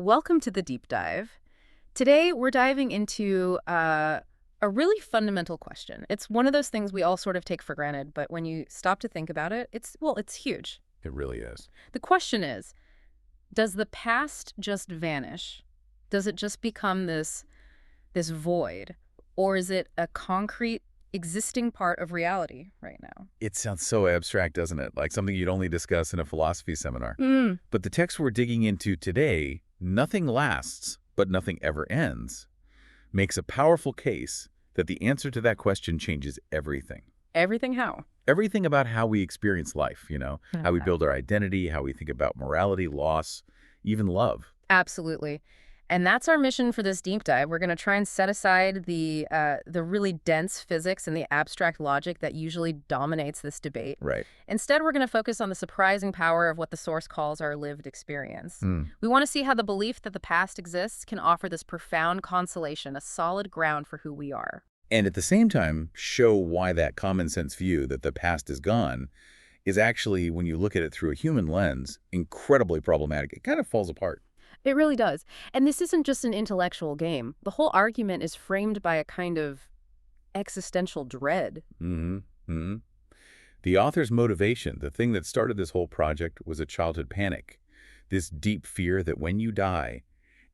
Welcome to the deep dive. Today, we're diving into a really fundamental question. It's one of those things we all sort of take for granted, but when you stop to think about it, it's huge. It really is. The question is, does the past just vanish? Does it just become this void? Or is it a concrete existing part of reality right now? It sounds so abstract, doesn't it? Like something you'd only discuss in a philosophy seminar. Mm. But the text we're digging into today, nothing lasts, but nothing ever ends, makes a powerful case that the answer to that question changes everything. Everything how? Everything about how we experience life, how we Okay. build our identity, how we think about morality, loss, even love. Absolutely. And that's our mission for this deep dive. We're going to try and set aside the really dense physics and the abstract logic that usually dominates this debate. Right. Instead, we're going to focus on the surprising power of what the source calls our lived experience. Hmm. We want to see how the belief that the past exists can offer this profound consolation, a solid ground for who we are. And at the same time, show why that common sense view that the past is gone is actually, when you look at it through a human lens, incredibly problematic. It kind of falls apart. It really does. And this isn't just an intellectual game. The whole argument is framed by a kind of existential dread. Mm-hmm. Mm-hmm. The author's motivation, the thing that started this whole project, was a childhood panic. This deep fear that when you die,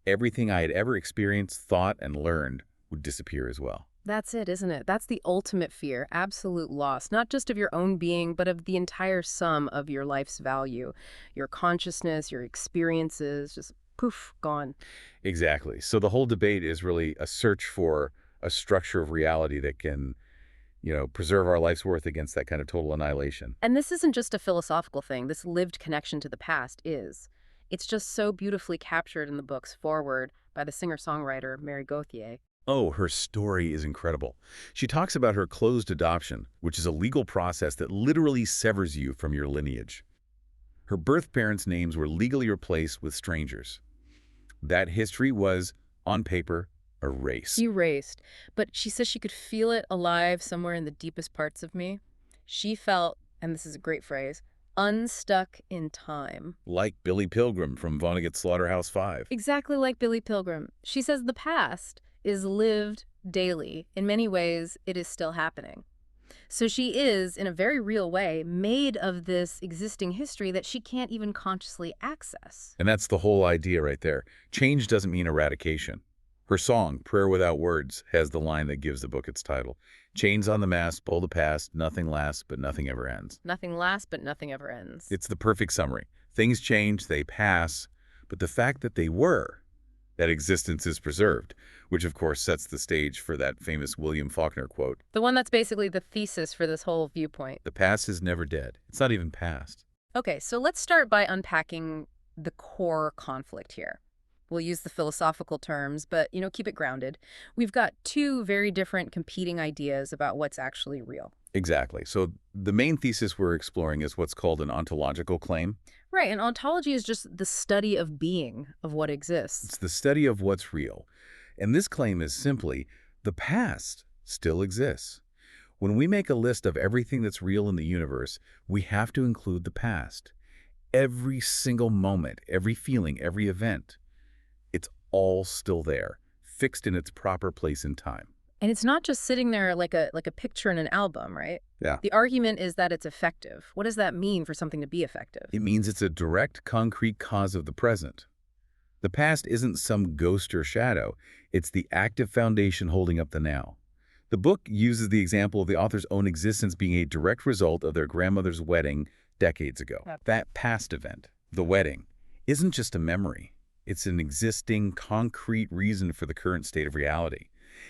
everything I had ever experienced, thought, and learned would disappear as well. That's it, isn't it? That's the ultimate fear, absolute loss, not just of your own being, but of the entire sum of your life's value. Your consciousness, your experiences, just poof, gone. Exactly. So the whole debate is really a search for a structure of reality that can, preserve our life's worth against that kind of total annihilation. And this isn't just a philosophical thing. This lived connection to the past is. It's just so beautifully captured in the book's foreword by the singer-songwriter Mary Gauthier. Oh, her story is incredible. She talks about her closed adoption, which is a legal process that literally severs you from your lineage. Her birth parents' names were legally replaced with strangers. That history was, on paper, erased. Erased. But she says she could feel it alive somewhere in the deepest parts of me. She felt, and this is a great phrase, unstuck in time. Like Billy Pilgrim from Vonnegut's Slaughterhouse-Five. Exactly like Billy Pilgrim. She says the past is lived daily. In many ways, it is still happening. So she is, in a very real way, made of this existing history that she can't even consciously access. And that's the whole idea right there. Change doesn't mean eradication. Her song, Prayer Without Words, has the line that gives the book its title. Chains on the mast, pull the past, nothing lasts, but nothing ever ends. Nothing lasts, but nothing ever ends. It's the perfect summary. Things change, they pass, but the fact that they were, that existence is preserved, which of course sets the stage for that famous William Faulkner quote. The one that's basically the thesis for this whole viewpoint. The past is never dead. It's not even past. Okay, so let's start by unpacking the core conflict here. We'll use the philosophical terms, but, keep it grounded. We've got two very different competing ideas about what's actually real. Exactly. So the main thesis we're exploring is what's called an ontological claim. Right, and ontology is just the study of being, of what It's exists. the study of what's real. And this claim is simply, the past still exists. When we make a list of everything that's real in the universe, we have to include the past. Every single moment, every feeling, every event. It's all still there, fixed in its proper place in time. And it's not just sitting there like a picture in an album, right? Yeah. The argument is that it's effective. What does that mean for something to be effective? It means it's a direct, concrete cause of the present. The past isn't some ghost or shadow. It's the active foundation holding up the now. The book uses the example of the author's own existence being a direct result of their grandmother's wedding decades ago. Yep. That past event, the wedding, isn't just a memory. It's an existing, concrete reason for the current state of reality.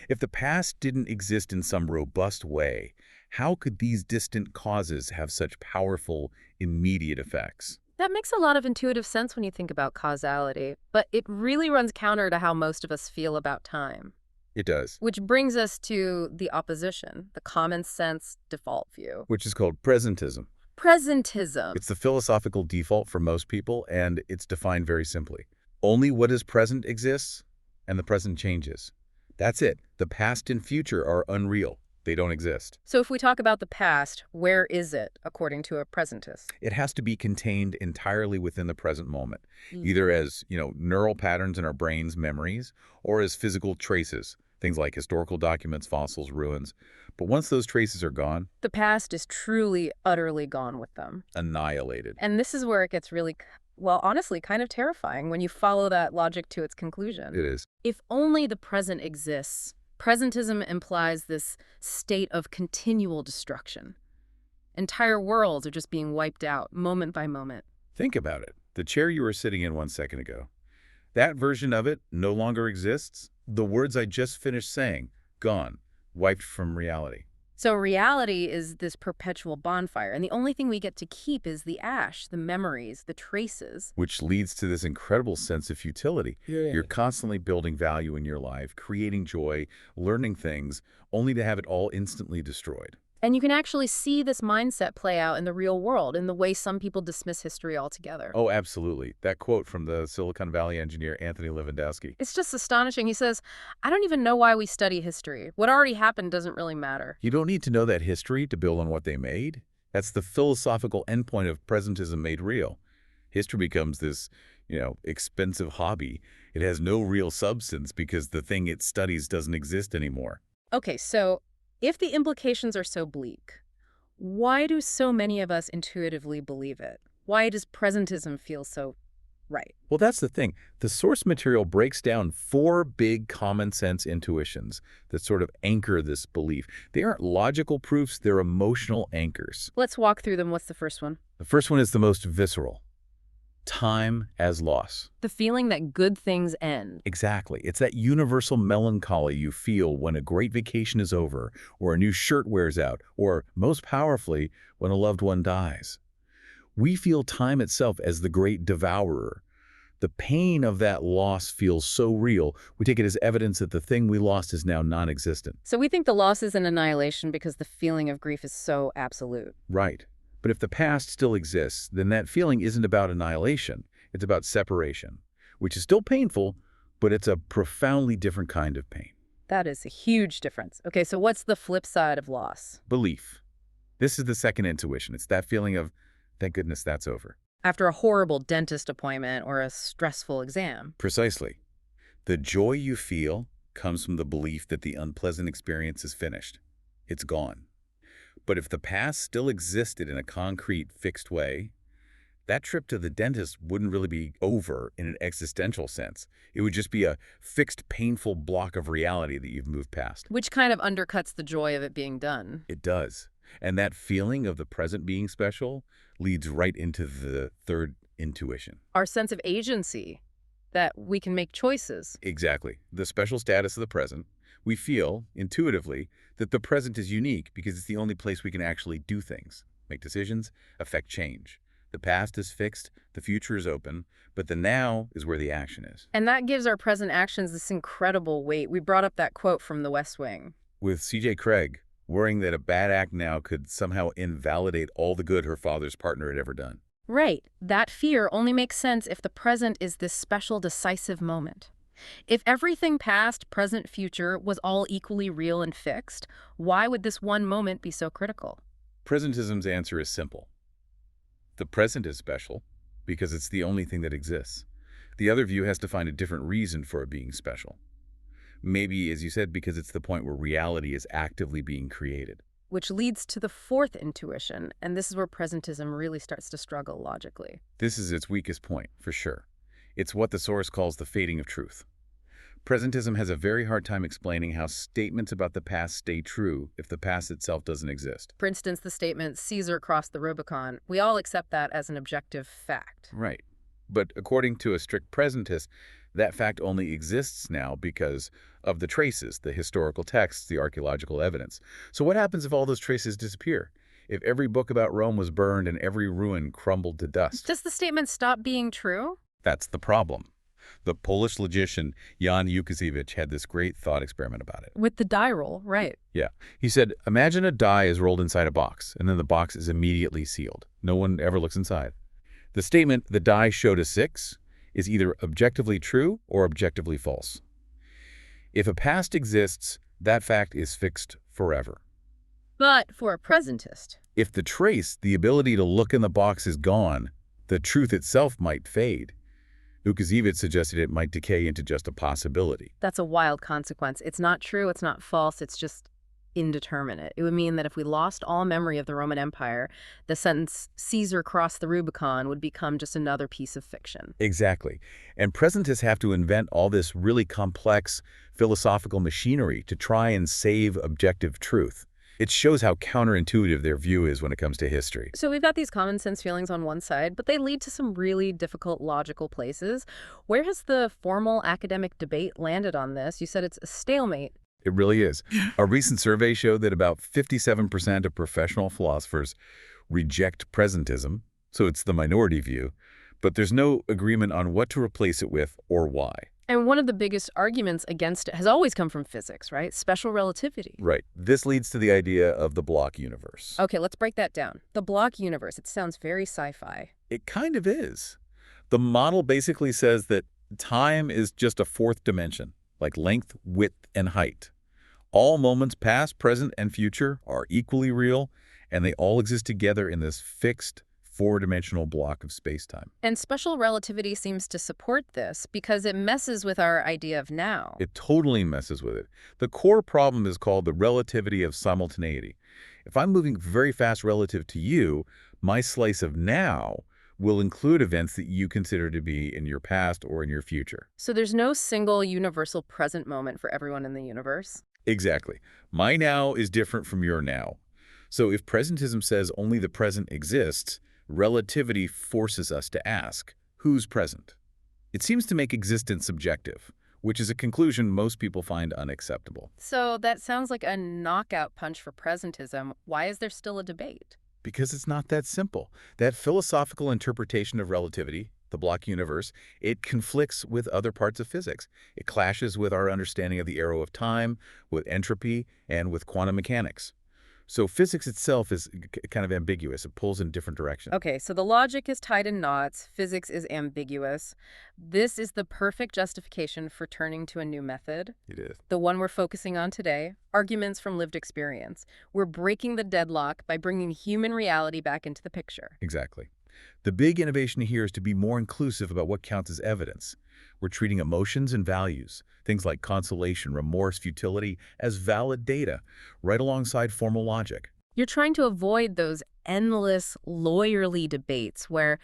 If the past didn't exist in some robust way, how could these distant causes have such powerful, immediate effects? That makes a lot of intuitive sense when you think about causality, but it really runs counter to how most of us feel about time. It does. Which brings us to the opposition, the common sense default view. Which is called presentism. Presentism. It's the philosophical default for most people, and it's defined very simply. Only what is present exists, and the present changes. That's it. The past and future are unreal. They don't exist. So if we talk about the past, where is it, according to a presentist? It has to be contained entirely within the present moment, Mm. either as, neural patterns in our brain's memories or as physical traces, things like historical documents, fossils, ruins. But once those traces are gone, The past is truly, utterly gone with them. annihilated. And this is where it gets really, well, honestly, kind of terrifying when you follow that logic to its conclusion. It is. If only the present exists, presentism implies this state of continual destruction. Entire worlds are just being wiped out, moment by moment. Think about it. The chair you were sitting in 1 second ago. That version of it no longer exists. The words I just finished saying, gone, wiped from reality. So reality is this perpetual bonfire, and the only thing we get to keep is the ash, the memories, the traces. Which leads to this incredible sense of futility. Yeah. You're constantly building value in your life, creating joy, learning things, only to have it all instantly destroyed. And you can actually see this mindset play out in the real world, in the way some people dismiss history altogether. Oh, absolutely. That quote from the Silicon Valley engineer Anthony Lewandowski. It's just astonishing. He says, I don't even know why we study history. What already happened doesn't really matter. You don't need to know that history to build on what they made. That's the philosophical endpoint of presentism made real. History becomes this, expensive hobby. It has no real substance because the thing it studies doesn't exist anymore. Okay, so if the implications are so bleak, why do so many of us intuitively believe it? Why does presentism feel so right? Well, that's the thing. The source material breaks down 4 big common sense intuitions that sort of anchor this belief. They aren't logical proofs, they're emotional anchors. Let's walk through them. What's the first one? The first one is the most visceral. Time as loss. The feeling that good things end. Exactly. It's that universal melancholy you feel when a great vacation is over, or a new shirt wears out, or, most powerfully, when a loved one dies. We feel time itself as the great devourer. The pain of that loss feels so real, we take it as evidence that the thing we lost is now non-existent. So we think the loss is an annihilation because the feeling of grief is so absolute. Right. But if the past still exists, then that feeling isn't about annihilation. It's about separation, which is still painful, but it's a profoundly different kind of pain. That is a huge difference. Okay, so what's the flip side of loss? Belief. This is the second intuition. It's that feeling of, thank goodness that's over. After a horrible dentist appointment or a stressful exam. Precisely. The joy you feel comes from the belief that the unpleasant experience is finished. It's gone. But if the past still existed in a concrete, fixed way, that trip to the dentist wouldn't really be over in an existential sense. It would just be a fixed, painful block of reality that you've moved past. Which kind of undercuts the joy of it being done. It does. And that feeling of the present being special leads right into the third intuition. Our sense of agency, that we can make choices. Exactly. The special status of the present. We feel, intuitively, that the present is unique because it's the only place we can actually do things, make decisions, affect change. The past is fixed, the future is open, but the now is where the action is. And that gives our present actions this incredible weight. We brought up that quote from The West Wing. With C.J. Craig, worrying that a bad act now could somehow invalidate all the good her father's partner had ever done. Right. That fear only makes sense if the present is this special, decisive moment. If everything past, present, future was all equally real and fixed, why would this one moment be so critical? Presentism's answer is simple. The present is special because it's the only thing that exists. The other view has to find a different reason for it being special. Maybe, as you said, because it's the point where reality is actively being created. Which leads to the fourth intuition, and this is where presentism really starts to struggle logically. This is its weakest point, for sure. It's what the source calls the fading of truth. Presentism has a very hard time explaining how statements about the past stay true if the past itself doesn't exist. For instance, the statement, Caesar crossed the Rubicon. We all accept that as an objective fact. Right. But according to a strict presentist, that fact only exists now because of the traces, the historical texts, the archaeological evidence. So what happens if all those traces disappear? If every book about Rome was burned and every ruin crumbled to dust? Does the statement stop being true? That's the problem. The Polish logician Jan Łukasiewicz had this great thought experiment about it. With the die roll, right. Yeah. He said, imagine a die is rolled inside a box, and then the box is immediately sealed. No one ever looks inside. The statement, the die showed a 6, is either objectively true or objectively false. If a past exists, that fact is fixed forever. But for a presentist, If the trace, the ability to look in the box, is gone, the truth itself might fade. Ukazivitz suggested it might decay into just a possibility. that's a wild consequence. It's not true, it's not false, it's just indeterminate. It would mean that if we lost all memory of the Roman Empire, the sentence, Caesar crossed the Rubicon, would become just another piece of fiction. Exactly. And presentists have to invent all this really complex philosophical machinery to try and save objective truth. It shows how counterintuitive their view is when it comes to history. So we've got these common sense feelings on one side, but they lead to some really difficult logical places. Where has the formal academic debate landed on this? You said it's a stalemate. It really is. A recent survey showed that about 57% of professional philosophers reject presentism, so it's the minority view, but there's no agreement on what to replace it with or why. And one of the biggest arguments against it has always come from physics, right? Special relativity. Right. This leads to the idea of the block universe. Okay, let's break that down. The block universe, it sounds very sci-fi. It kind of is. The model basically says that time is just a fourth dimension, like length, width, and height. All moments, past, present, and future, are equally real, and they all exist together in this fixed, four-dimensional block of space-time. And special relativity seems to support this because it messes with our idea of now. It totally messes with it. The core problem is called the relativity of simultaneity. If I'm moving very fast relative to you, my slice of now will include events that you consider to be in your past or in your future. So there's no single universal present moment for everyone in the universe? Exactly. My now is different from your now. So if presentism says only the present exists, relativity forces us to ask, who's present? It seems to make existence subjective, which is a conclusion most people find unacceptable. So that sounds like a knockout punch for presentism. Why is there still a debate? Because it's not that simple. That philosophical interpretation of relativity, the block universe, it conflicts with other parts of physics. It clashes with our understanding of the arrow of time, with entropy, and with quantum mechanics. So physics itself is kind of ambiguous. It pulls in different directions. Okay, so the logic is tied in knots, physics is ambiguous. This is the perfect justification for turning to a new method. It is. The one we're focusing on today, arguments from lived experience. We're breaking the deadlock by bringing human reality back into the picture. Exactly. The big innovation here is to be more inclusive about what counts as evidence. We're treating emotions and values, things like consolation, remorse, futility, as valid data, right alongside formal logic. You're trying to avoid those endless, lawyerly debates where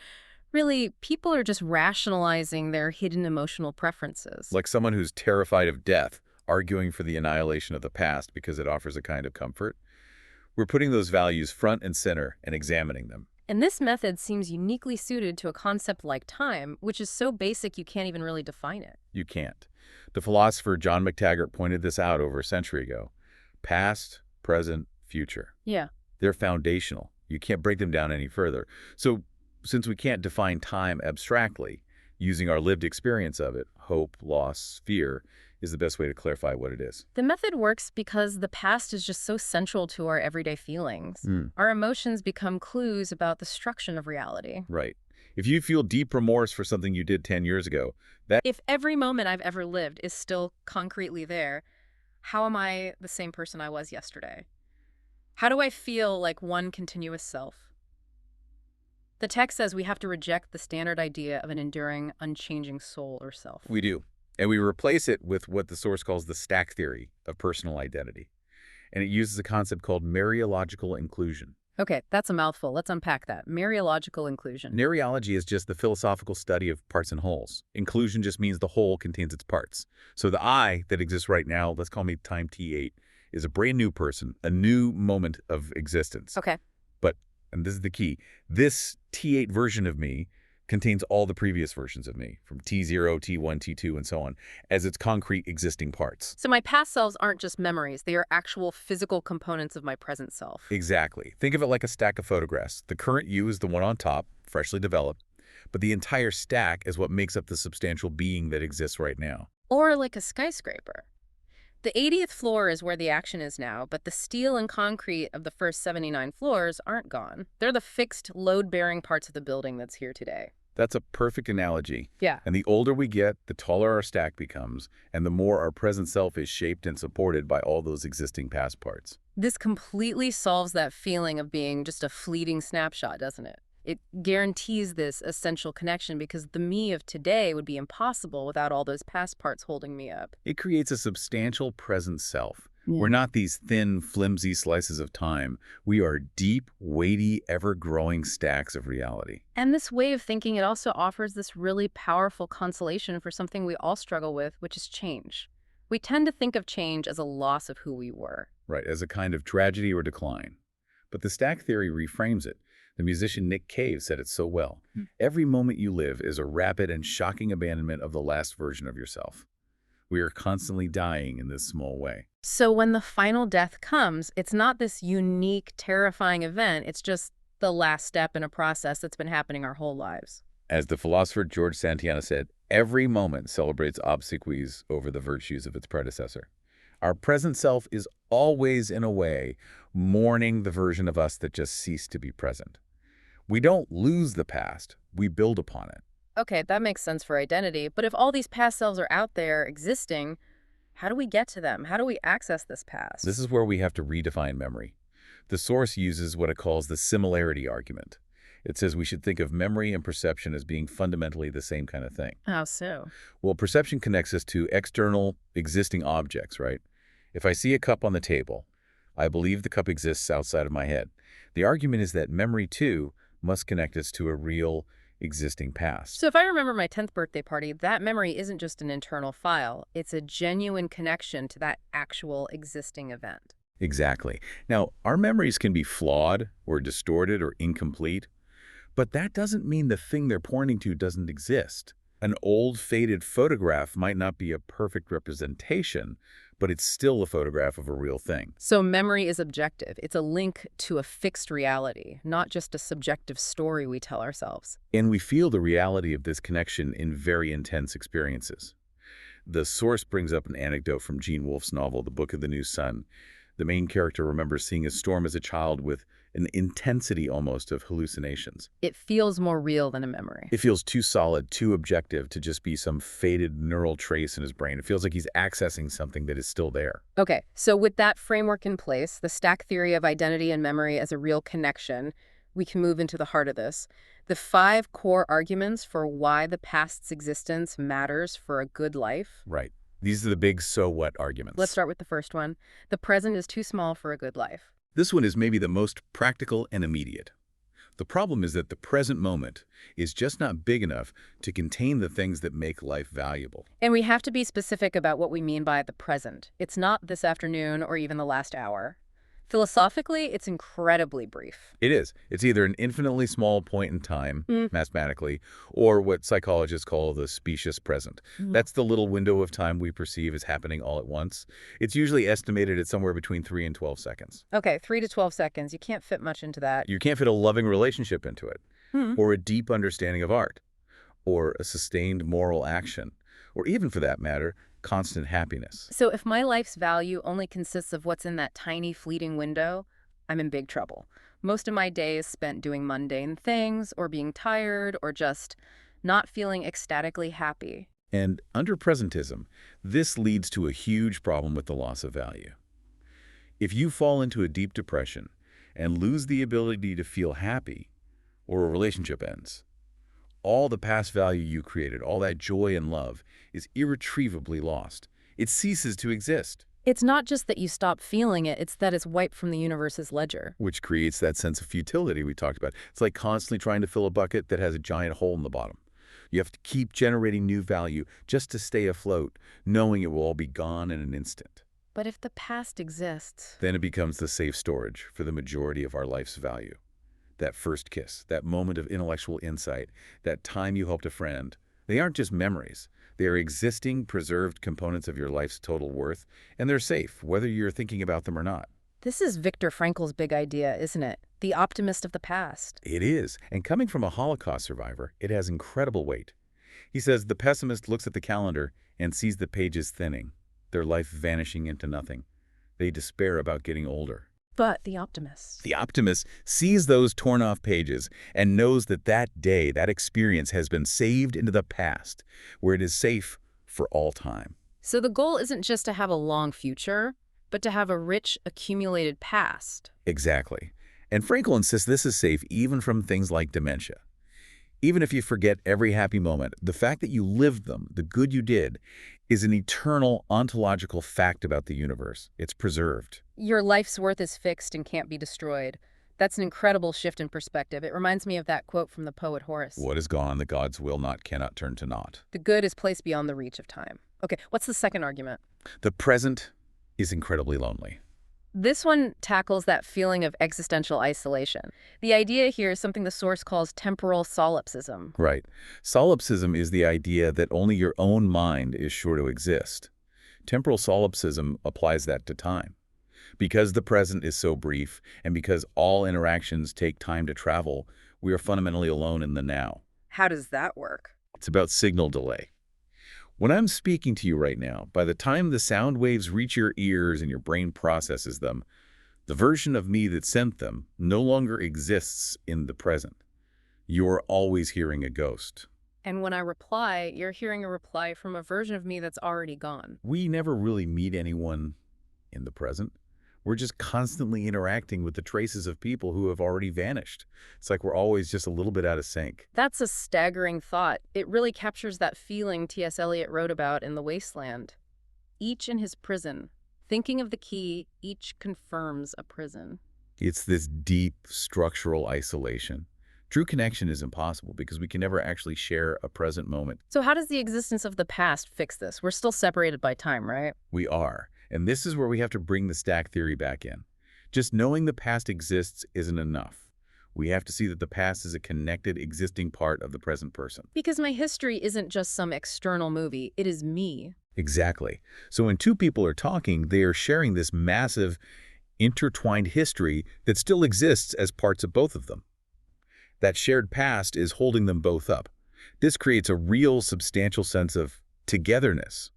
really people are just rationalizing their hidden emotional preferences. Like someone who's terrified of death, arguing for the annihilation of the past because it offers a kind of comfort. We're putting those values front and center and examining them. And this method seems uniquely suited to a concept like time, which is so basic you can't even really define it. You can't. The philosopher John McTaggart pointed this out over a century ago. Past, present, future. Yeah. They're foundational. You can't break them down any further. So since we can't define time abstractly, using our lived experience of it, hope, loss, fear, is the best way to clarify what it is. The method works because the past is just so central to our everyday feelings. Our emotions become clues about the structure of reality. Right. If you feel deep remorse for something you did 10 years ago, If every moment I've ever lived is still concretely there, how am I the same person I was yesterday? How do I feel like one continuous self? The text says we have to reject the standard idea of an enduring, unchanging soul or self. we do. And we replace it with what the source calls the stack theory of personal identity. And it uses a concept called mereological inclusion. Okay, that's a mouthful. Let's unpack that. Mereological inclusion. Mereology is just the philosophical study of parts and wholes. Inclusion just means the whole contains its parts. So the I that exists right now, let's call me time T8, is a brand new person, a new moment of existence. Okay. But, and this is the key, this T8 version of me contains all the previous versions of me, from T0, T1, T2, and so on, as its concrete existing parts. So my past selves aren't just memories. They are actual physical components of my present self. Exactly. Think of it like a stack of photographs. The current you is the one on top, freshly developed, but the entire stack is what makes up the substantial being that exists right now. Or like a skyscraper. The 80th floor is where the action is now, but the steel and concrete of the first 79 floors aren't gone. They're the fixed, load-bearing parts of the building that's here today. That's a perfect analogy. Yeah. And the older we get, the taller our stack becomes, and the more our present self is shaped and supported by all those existing past parts. This completely solves that feeling of being just a fleeting snapshot, doesn't it? It guarantees this essential connection because the me of today would be impossible without all those past parts holding me up. It creates a substantial present self. Yeah. We're not these thin, flimsy slices of time. We are deep, weighty, ever-growing stacks of reality. And this way of thinking, it also offers this really powerful consolation for something we all struggle with, which is change. We tend to think of change as a loss of who we were. Right, as a kind of tragedy or decline. But the stack theory reframes it. The musician Nick Cave said it so well. Every moment you live is a rapid and shocking abandonment of the last version of yourself. We are constantly dying in this small way. So when the final death comes, it's not this unique, terrifying event. It's just the last step in a process that's been happening our whole lives. As the philosopher George Santayana said, every moment celebrates obsequies over the virtues of its predecessor. Our present self is always, in a way, mourning the version of us that just ceased to be present. We don't lose the past, we build upon it. Okay, that makes sense for identity. But if all these past selves are out there existing, how do we get to them? How do we access this past? This is where we have to redefine memory. The source uses what it calls the similarity argument. It says we should think of memory and perception as being fundamentally the same kind of thing. How so? Well, perception connects us to external, existing objects, right? If I see a cup on the table, I believe the cup exists outside of my head. The argument is that memory, too, must connect us to a real, existing past. So if I remember my 10th birthday party, that memory isn't just an internal file. It's a genuine connection to that actual existing event. Exactly. Now, our memories can be flawed or distorted or incomplete, but that doesn't mean the thing they're pointing to doesn't exist. An old, faded photograph might not be a perfect representation, but it's still a photograph of a real thing. So memory is objective. It's a link to a fixed reality, not just a subjective story we tell ourselves. And we feel the reality of this connection in very intense experiences. The source brings up an anecdote from Gene Wolfe's novel, The Book of the New Sun. The main character remembers seeing a storm as a child with an intensity almost of hallucinations. It feels more real than a memory. It feels too solid, too objective to just be some faded neural trace in his brain. It feels like he's accessing something that is still there. Okay, so with that framework in place, the stack theory of identity and memory as a real connection, we can move into the heart of this. The 5 core arguments for why the past's existence matters for a good life. Right. These are the big so what arguments. Let's start with the first one. The present is too small for a good life. This one is maybe the most practical and immediate. The problem is that the present moment is just not big enough to contain the things that make life valuable. And we have to be specific about what we mean by the present. It's not this afternoon or even the last hour. Philosophically, it's incredibly brief. It is. It's either an infinitely small point in time, mathematically, or what psychologists call the specious present. That's the little window of time we perceive as happening all at once. It's usually estimated at somewhere between 3 and 12 seconds. Okay, 3 to 12 seconds. You can't fit much into that. You can't fit a loving relationship into it, or a deep understanding of art, or a sustained moral action, or even, for that matter, constant happiness. So if my life's value only consists of what's in that tiny fleeting window, I'm in big trouble. Most of my day is spent doing mundane things or being tired or just not feeling ecstatically happy. And under presentism, this leads to a huge problem with the loss of value. If you fall into a deep depression and lose the ability to feel happy, or a relationship ends, all the past value you created, all that joy and love, is irretrievably lost. It ceases to exist. It's not just that you stop feeling it, it's that it's wiped from the universe's ledger. Which creates that sense of futility we talked about. It's like constantly trying to fill a bucket that has a giant hole in the bottom. You have to keep generating new value just to stay afloat, knowing it will all be gone in an instant. But if the past exists... Then it becomes the safe storage for the majority of our life's value. That first kiss, that moment of intellectual insight, that time you helped a friend, they aren't just memories. They are existing, preserved components of your life's total worth, and they're safe, whether you're thinking about them or not. This is Viktor Frankl's big idea, isn't it? The optimist of the past. It is, and coming from a Holocaust survivor, it has incredible weight. He says the pessimist looks at the calendar and sees the pages thinning, their life vanishing into nothing. They despair about getting older. But the optimist. The optimist sees those torn-off pages and knows that that day, that experience has been saved into the past, where it is safe for all time. So the goal isn't just to have a long future, but to have a rich, accumulated past. Exactly. And Frankel insists this is safe even from things like dementia. Even if you forget every happy moment, the fact that you lived them, the good you did, is an eternal ontological fact about the universe. It's preserved. Your life's worth is fixed and can't be destroyed. That's an incredible shift in perspective. It reminds me of that quote from the poet Horace. What is gone, the gods will not, cannot turn to naught. The good is placed beyond the reach of time. Okay, what's the second argument? The present is incredibly lonely. This one tackles that feeling of existential isolation. The idea here is something the source calls temporal solipsism. Right. Solipsism is the idea that only your own mind is sure to exist. Temporal solipsism applies that to time. Because the present is so brief, and because all interactions take time to travel, we are fundamentally alone in the now. How does that work? It's about signal delay. When I'm speaking to you right now, by the time the sound waves reach your ears and your brain processes them, the version of me that sent them no longer exists in the present. You're always hearing a ghost. And when I reply, you're hearing a reply from a version of me that's already gone. We never really meet anyone in the present. We're just constantly interacting with the traces of people who have already vanished. It's like we're always just a little bit out of sync. That's a staggering thought. It really captures that feeling T.S. Eliot wrote about in The Wasteland. Each in his prison. Thinking of the key, each confirms a prison. It's this deep structural isolation. True connection is impossible because we can never actually share a present moment. So how does the existence of the past fix this? We're still separated by time, right? We are. And this is where we have to bring the stack theory back in. Just knowing the past exists isn't enough. We have to see that the past is a connected, existing part of the present person. Because my history isn't just some external movie. It is me. Exactly. So when two people are talking, they are sharing this massive, intertwined history that still exists as parts of both of them. That shared past is holding them both up. This creates a real, substantial sense of togetherness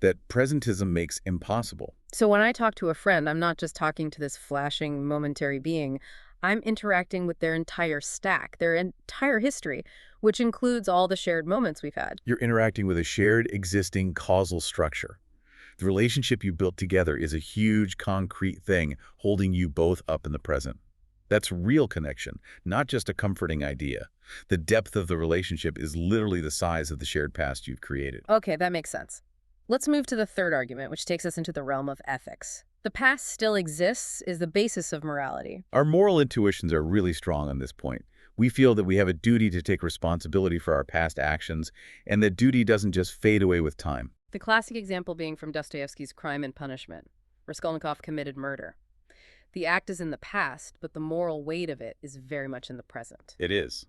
that presentism makes impossible. So when I talk to a friend, I'm not just talking to this flashing, momentary being. I'm interacting with their entire stack, their entire history, which includes all the shared moments we've had. You're interacting with a shared, existing causal structure. The relationship you built together is a huge, concrete thing holding you both up in the present. That's real connection, not just a comforting idea. The depth of the relationship is literally the size of the shared past you've created. Okay, that makes sense. Let's move to the third argument, which takes us into the realm of ethics. The past still exists is the basis of morality. Our moral intuitions are really strong on this point. We feel that we have a duty to take responsibility for our past actions, and that duty doesn't just fade away with time. The classic example being from Dostoevsky's Crime and Punishment. Raskolnikov committed murder. The act is in the past, but the moral weight of it is very much in the present. It is.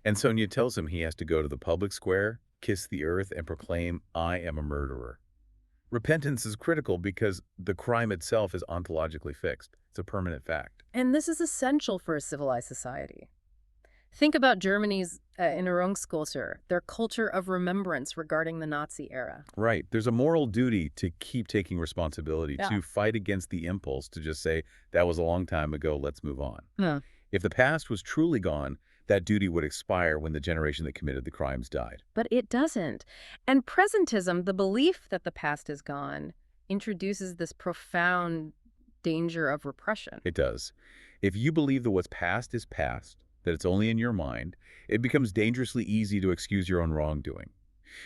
And Sonia tells him he has to go to the public square, kiss the earth, and proclaim, "I am a murderer." Repentance is critical because the crime itself is ontologically fixed. It's a permanent fact. And this is essential for a civilized society. Think about Germany's Erinnerungskultur, their culture of remembrance regarding the Nazi era. Right. There's a moral duty to keep taking responsibility, Yeah. to fight against the impulse to just say, that was a long time ago, let's move on. Huh. If the past was truly gone, that duty would expire when the generation that committed the crimes died. But it doesn't. And presentism, the belief that the past is gone, introduces this profound danger of repression. It does. If you believe that what's past is past, that it's only in your mind, it becomes dangerously easy to excuse your own wrongdoing.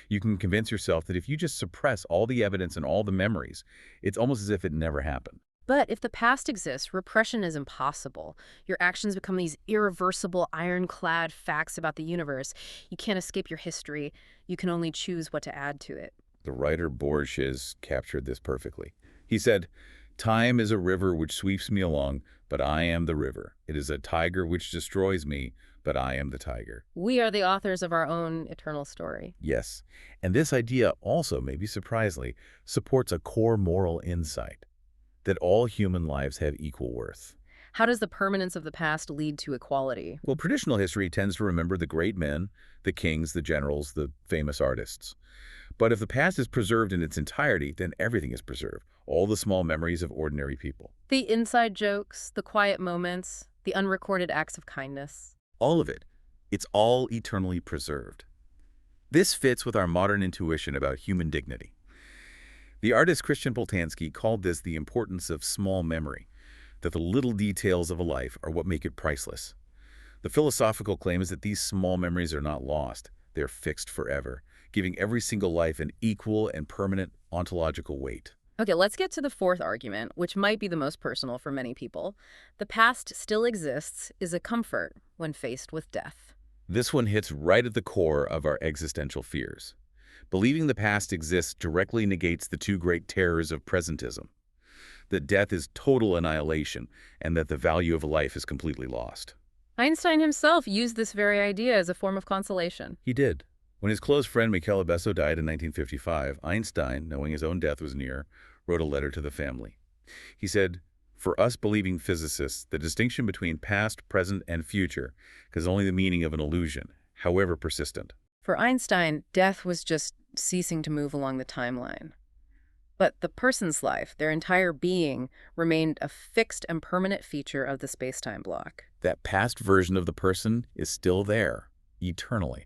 You can convince yourself that if you just suppress all the evidence and all the memories, it's almost as if it never happened. But if the past exists, repression is impossible. Your actions become these irreversible, ironclad facts about the universe. You can't escape your history. You can only choose what to add to it. The writer Borges captured this perfectly. He said, "Time is a river which sweeps me along, but I am the river. It is a tiger which destroys me, but I am the tiger." We are the authors of our own eternal story. Yes, and this idea also, maybe surprisingly, supports a core moral insight, that all human lives have equal worth. How does the permanence of the past lead to equality? Well, traditional history tends to remember the great men, the kings, the generals, the famous artists. But if the past is preserved in its entirety, then everything is preserved. All the small memories of ordinary people. The inside jokes, the quiet moments, the unrecorded acts of kindness. All of it. It's all eternally preserved. This fits with our modern intuition about human dignity. The artist Christian Boltanski called this the importance of small memory, that the little details of a life are what make it priceless. The philosophical claim is that these small memories are not lost, they're fixed forever, giving every single life an equal and permanent ontological weight. Okay, let's get to the fourth argument, which might be the most personal for many people. The past still exists is a comfort when faced with death. This one hits right at the core of our existential fears. Believing the past exists directly negates the two great terrors of presentism, that death is total annihilation and that the value of a life is completely lost. Einstein himself used this very idea as a form of consolation. He did. When his close friend Michele Besso died in 1955, Einstein, knowing his own death was near, wrote a letter to the family. He said, "For us believing physicists, the distinction between past, present, and future is only the meaning of an illusion, however persistent." For Einstein, death was just ceasing to move along the timeline. But the person's life, their entire being, remained a fixed and permanent feature of the space-time block. That past version of the person is still there, eternally.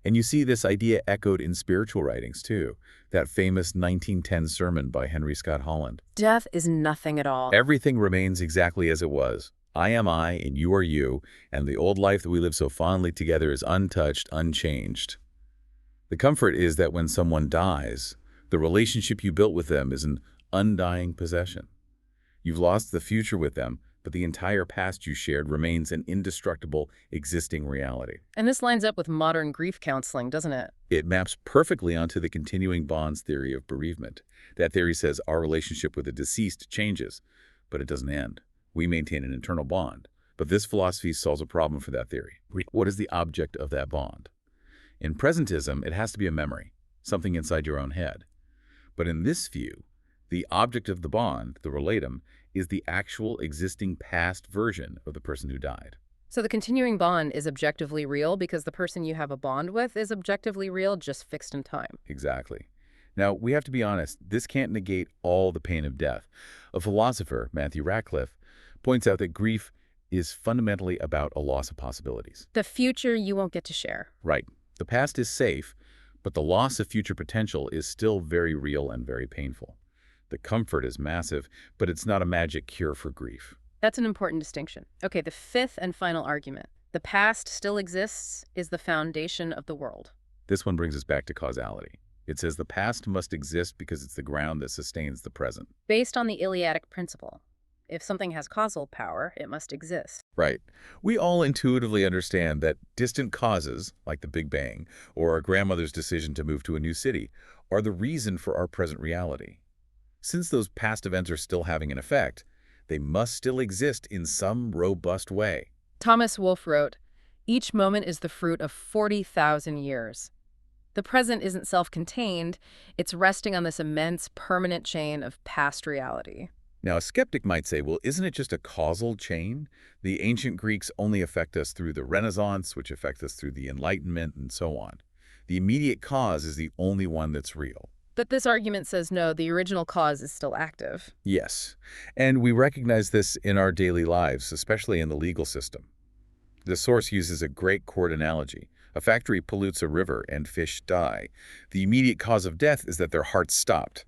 And you see this idea echoed in spiritual writings, too. That famous 1910 sermon by Henry Scott Holland. Death is nothing at all. Everything remains exactly as it was. I am I, and you are you, and the old life that we live so fondly together is untouched, unchanged. The comfort is that when someone dies, the relationship you built with them is an undying possession. You've lost the future with them, but the entire past you shared remains an indestructible, existing reality. And this lines up with modern grief counseling, doesn't it? It maps perfectly onto the continuing bonds theory of bereavement. That theory says our relationship with the deceased changes, but it doesn't end. We maintain an internal bond. But this philosophy solves a problem for that theory. What is the object of that bond? In presentism, it has to be a memory, something inside your own head. But in this view, the object of the bond, the relatum, is the actual existing past version of the person who died. So the continuing bond is objectively real because the person you have a bond with is objectively real, just fixed in time. Exactly. Now, we have to be honest, this can't negate all the pain of death. A philosopher, Matthew Ratcliffe, points out that grief is fundamentally about a loss of possibilities. The future you won't get to share. Right. The past is safe, but the loss of future potential is still very real and very painful. The comfort is massive, but it's not a magic cure for grief. That's an important distinction. Okay, the fifth and final argument. The past still exists is the foundation of the world. This one brings us back to causality. It says the past must exist because it's the ground that sustains the present. Based on the Iliadic principle. If something has causal power, it must exist. Right. We all intuitively understand that distant causes, like the Big Bang, or our grandmother's decision to move to a new city, are the reason for our present reality. Since those past events are still having an effect, they must still exist in some robust way. Thomas Wolfe wrote, "Each moment is the fruit of 40,000 years." The present isn't self-contained, it's resting on this immense, permanent chain of past reality. Now, a skeptic might say, well, isn't it just a causal chain? The ancient Greeks only affect us through the Renaissance, which affects us through the Enlightenment, and so on. The immediate cause is the only one that's real. But this argument says no, the original cause is still active. Yes, and we recognize this in our daily lives, especially in the legal system. The source uses a great court analogy. A factory pollutes a river and fish die. The immediate cause of death is that their hearts stopped.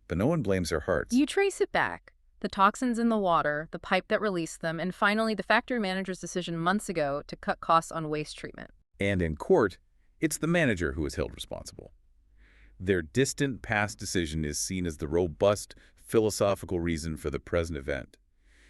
But no one blames their hearts. You trace it back. The toxins in the water, the pipe that released them, and finally the factory manager's decision months ago to cut costs on waste treatment. And in court, it's the manager who is held responsible. Their distant past decision is seen as the robust philosophical reason for the present event.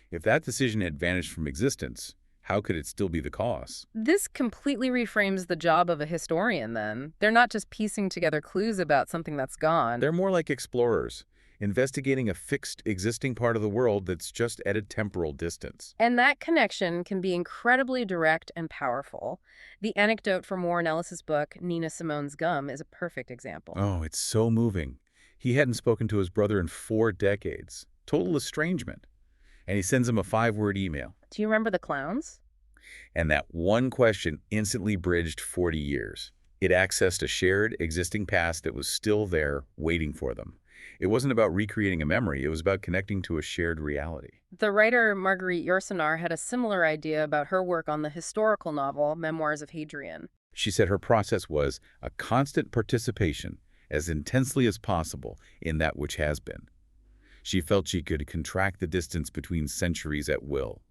If that decision had vanished from existence, how could it still be the cause? This completely reframes the job of a historian, then. They're not just piecing together clues about something that's gone. They're more like explorers, investigating a fixed, existing part of the world that's just at a temporal distance. And that connection can be incredibly direct and powerful. The anecdote from Warren Ellis's book, Nina Simone's Gum, is a perfect example. Oh, it's so moving. He hadn't spoken to his brother in 4 decades. Total estrangement. And he sends him a 5-word email. Do you remember the clowns? And that one question instantly bridged 40 years. It accessed a shared, existing past that was still there, waiting for them. It wasn't about recreating a memory, it was about connecting to a shared reality. The writer Marguerite Yourcenar had a similar idea about her work on the historical novel Memoirs of Hadrian. She said her process was a constant participation, as intensely as possible, in that which has been. She felt she could contract the distance between centuries at will.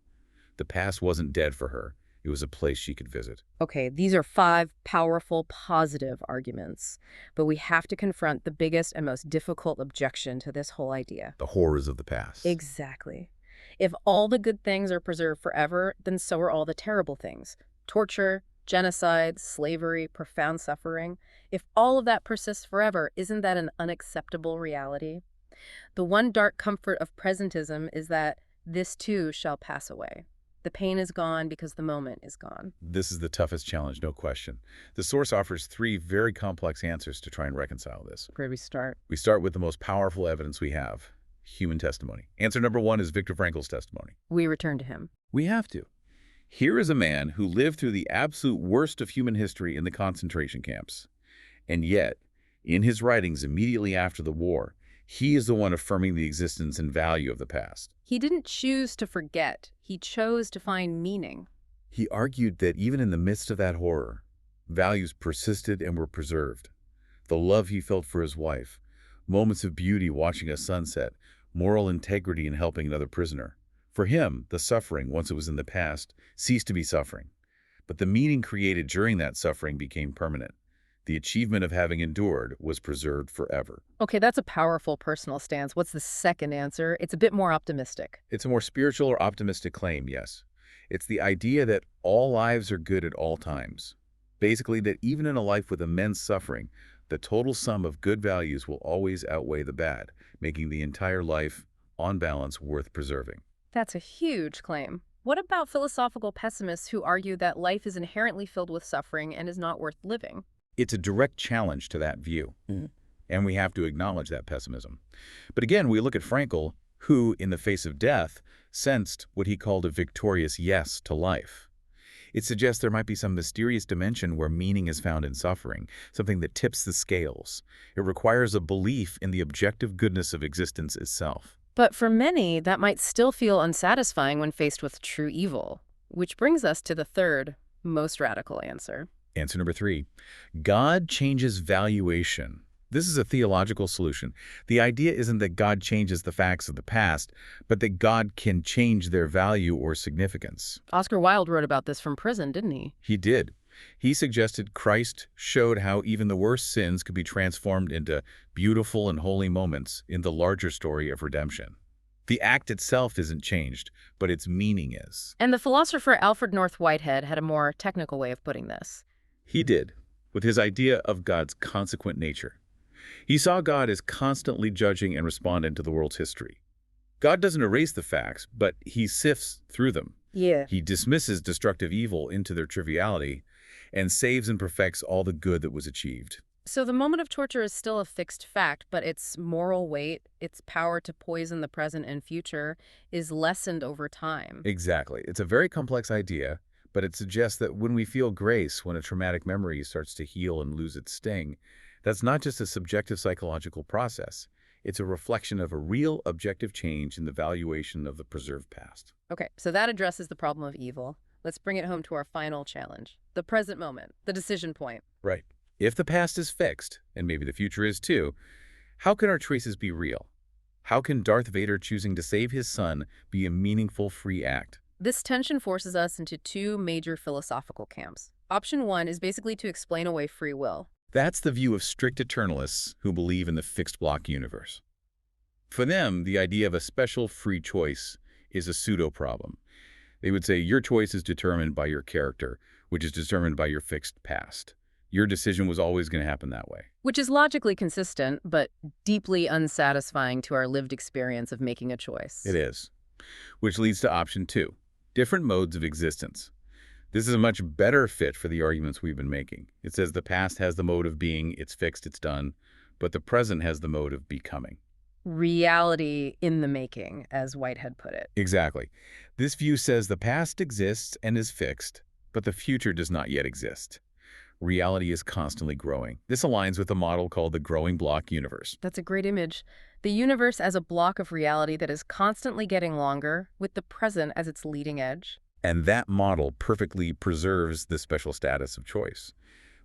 The past wasn't dead for her. It was a place she could visit. Okay, these are 5 powerful, positive arguments, but we have to confront the biggest and most difficult objection to this whole idea. The horrors of the past. Exactly. If all the good things are preserved forever, then so are all the terrible things. Torture, genocide, slavery, profound suffering. If all of that persists forever, isn't that an unacceptable reality? The one dark comfort of presentism is that this too shall pass away. The pain is gone because the moment is gone. This is the toughest challenge, no question. The source offers 3 very complex answers to try and reconcile this. Where do we start? We start with the most powerful evidence we have, human testimony. Answer number 1 is Viktor Frankl's testimony. We return to him. We have to. Here is a man who lived through the absolute worst of human history in the concentration camps. And yet, in his writings immediately after the war, he is the one affirming the existence and value of the past. He didn't choose to forget. He chose to find meaning. He argued that even in the midst of that horror, values persisted and were preserved. The love he felt for his wife, moments of beauty watching a sunset, moral integrity in helping another prisoner. For him, the suffering, once it was in the past, ceased to be suffering. But the meaning created during that suffering became permanent. The achievement of having endured was preserved forever. Okay, that's a powerful personal stance. What's the second answer? It's a bit more optimistic. It's a more spiritual or optimistic claim, yes. It's the idea that all lives are good at all times. Basically, that even in a life with immense suffering, the total sum of good values will always outweigh the bad, making the entire life, on balance, worth preserving. That's a huge claim. What about philosophical pessimists who argue that life is inherently filled with suffering and is not worth living? It's a direct challenge to that view, and we have to acknowledge that pessimism. But again, we look at Frankl, who, in the face of death, sensed what he called a victorious yes to life. It suggests there might be some mysterious dimension where meaning is found in suffering, something that tips the scales. It requires a belief in the objective goodness of existence itself. But for many, that might still feel unsatisfying when faced with true evil, which brings us to the third, most radical answer. Answer number 3, God changes valuation. This is a theological solution. The idea isn't that God changes the facts of the past, but that God can change their value or significance. Oscar Wilde wrote about this from prison, didn't he? He did. He suggested Christ showed how even the worst sins could be transformed into beautiful and holy moments in the larger story of redemption. The act itself isn't changed, but its meaning is. And the philosopher Alfred North Whitehead had a more technical way of putting this. He did, with his idea of God's consequent nature. He saw God as constantly judging and responding to the world's history. God doesn't erase the facts, but he sifts through them. Yeah. He dismisses destructive evil into their triviality and saves and perfects all the good that was achieved. So the moment of torture is still a fixed fact, but its moral weight, its power to poison the present and future, is lessened over time. Exactly. It's a very complex idea, but it suggests that when we feel grace, when a traumatic memory starts to heal and lose its sting, that's not just a subjective psychological process. It's a reflection of a real objective change in the valuation of the preserved past. Okay, so that addresses the problem of evil. Let's bring it home to our final challenge, the present moment, the decision point. Right. If the past is fixed, and maybe the future is too, how can our choices be real? How can Darth Vader choosing to save his son be a meaningful free act? This tension forces us into 2 major philosophical camps. Option 1 is basically to explain away free will. That's the view of strict eternalists who believe in the fixed block universe. For them, the idea of a special free choice is a pseudo-problem. They would say your choice is determined by your character, which is determined by your fixed past. Your decision was always going to happen that way. Which is logically consistent, but deeply unsatisfying to our lived experience of making a choice. It is. Which leads to option 2, different modes of existence. This is a much better fit for the arguments we've been making. It says the past has the mode of being, it's fixed, it's done, but the present has the mode of becoming. Reality in the making, as Whitehead put it. Exactly. This view says the past exists and is fixed, but the future does not yet exist. Reality is constantly growing. This aligns with a model called the growing block universe. That's a great image. The universe as a block of reality that is constantly getting longer, with the present as its leading edge. And that model perfectly preserves the special status of choice.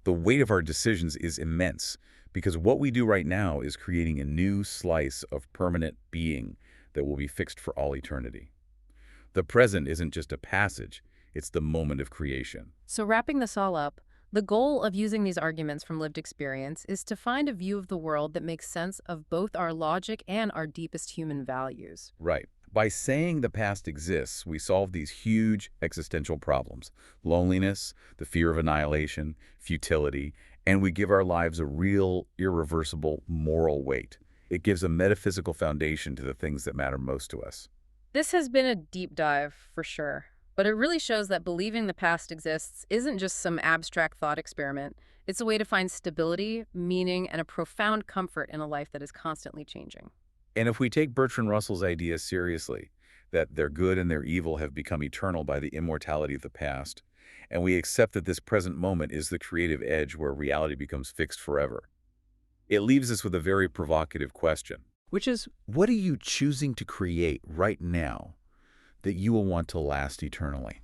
The weight of our decisions is immense because what we do right now is creating a new slice of permanent being that will be fixed for all eternity. The present isn't just a passage, it's the moment of creation. So wrapping this all up, the goal of using these arguments from lived experience is to find a view of the world that makes sense of both our logic and our deepest human values. Right. By saying the past exists, we solve these huge existential problems: loneliness, the fear of annihilation, futility, and we give our lives a real, irreversible moral weight. It gives a metaphysical foundation to the things that matter most to us. This has been a deep dive, for sure. But it really shows that believing the past exists isn't just some abstract thought experiment. It's a way to find stability, meaning, and a profound comfort in a life that is constantly changing. And if we take Bertrand Russell's idea seriously, that their good and their evil have become eternal by the immortality of the past, and we accept that this present moment is the creative edge where reality becomes fixed forever, it leaves us with a very provocative question, which is, what are you choosing to create right now that you will want to last eternally?